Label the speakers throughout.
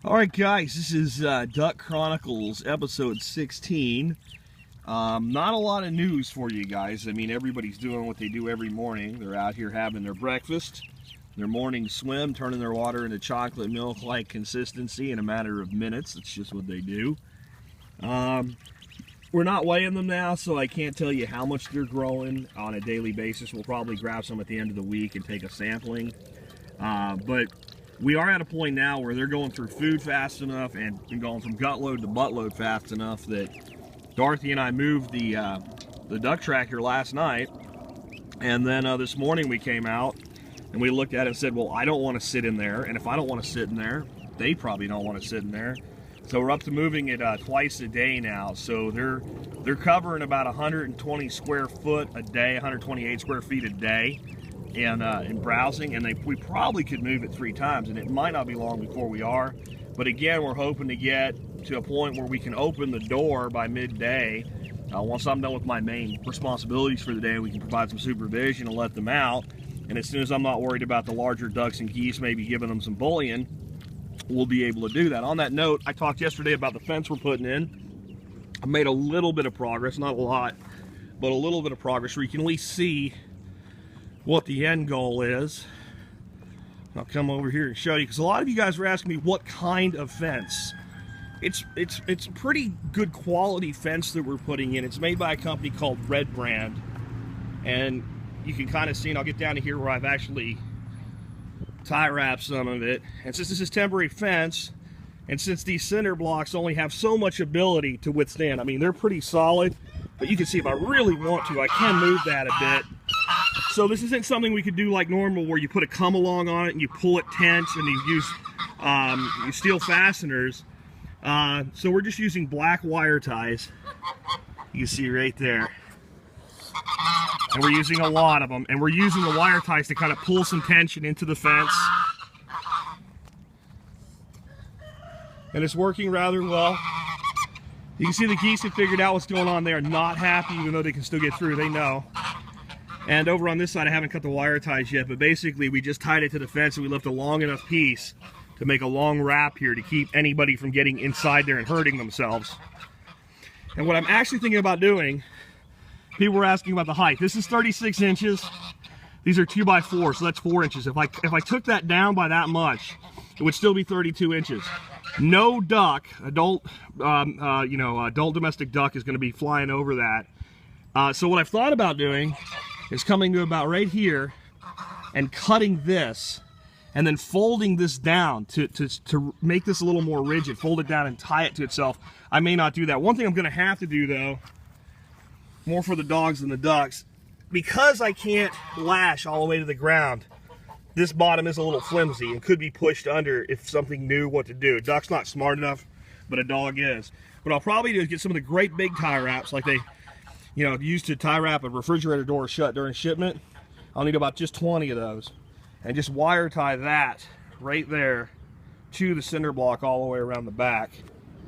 Speaker 1: Alright guys, this is Duck Chronicles episode 16. Not a lot of news for you guys. I mean, everybody's doing what they do every morning. They're out here having their breakfast, their morning swim, turning their water into chocolate milk-like consistency in a matter of minutes. That's just what they do. We're not weighing them now, so I can't tell you how much they're growing on a daily basis. We'll probably grab some at the end of the week and take a sampling. But we are at a point now where they're going through food fast enough and going from gut load to butt load fast enough that Dorothy and I moved the duck tractor last night, and then this morning we came out and we looked at it and said, well, I don't want to sit in there, and if I don't want to sit in there, they probably don't want to sit in there. So we're up to moving it twice a day now. So they're covering about 120 square foot a day, 128 square feet a day in browsing, and we probably could move it 3 times, and it might not be long before we are. But again, we're hoping to get to a point where we can open the door by midday. Once I'm done with my main responsibilities for the day, we can provide some supervision and let them out. And as soon as I'm not worried about the larger ducks and geese maybe giving them some bullion, we'll be able to do that. On that note, I talked yesterday about the fence we're putting in. I made a little bit of progress, not a lot, but a little bit of progress where you can at least see what the end goal is. I'll come over here and show you, because a lot of you guys were asking me what kind of fence. It's pretty good quality fence that we're putting in. It's made by a company called Red Brand, and you can kind of see, and I'll get down to here where I've actually tie wrapped some of it. And since this is temporary fence, and since these cinder blocks only have so much ability to withstand, I mean, they're pretty solid, but you can see if I really want to, I can move that a bit. So this isn't something we could do like normal, where you put a come along on it and you pull it tense and you use steel fasteners. So we're just using black wire ties. You can see right there. And we're using a lot of them, and we're using the wire ties to kind of pull some tension into the fence. And it's working rather well. You can see the geese have figured out what's going on. They are not happy, even though they can still get through. They know. And over on this side, I haven't cut the wire ties yet, but basically we just tied it to the fence and we left a long enough piece to make a long wrap here to keep anybody from getting inside there and hurting themselves. And what I'm actually thinking about doing, people were asking about the height. This is 36 inches. These are 2x4, so that's 4 inches. If I took that down by that much, it would still be 32 inches. No duck, adult domestic duck, is going to be flying over that. So what I've thought about doing is coming to about right here and cutting this and then folding this down to make this a little more rigid. Fold it down and tie it to itself. I may not do that. One thing I'm going to have to do, though, more for the dogs than the ducks, because I can't lash all the way to the ground, this bottom is a little flimsy and could be pushed under if something knew what to do. A duck's not smart enough, but a dog is. What I'll probably do is get some of the great big tie wraps like they used to tie wrap a refrigerator door shut during shipment. I'll need about just 20 of those. And just wire tie that right there to the cinder block all the way around the back.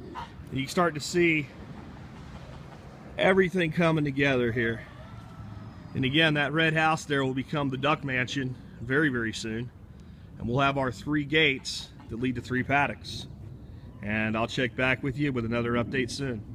Speaker 1: And you can start to see everything coming together here. And again, that red house there will become the duck mansion very, very soon. And we'll have our 3 gates that lead to 3 paddocks. And I'll check back with you with another update soon.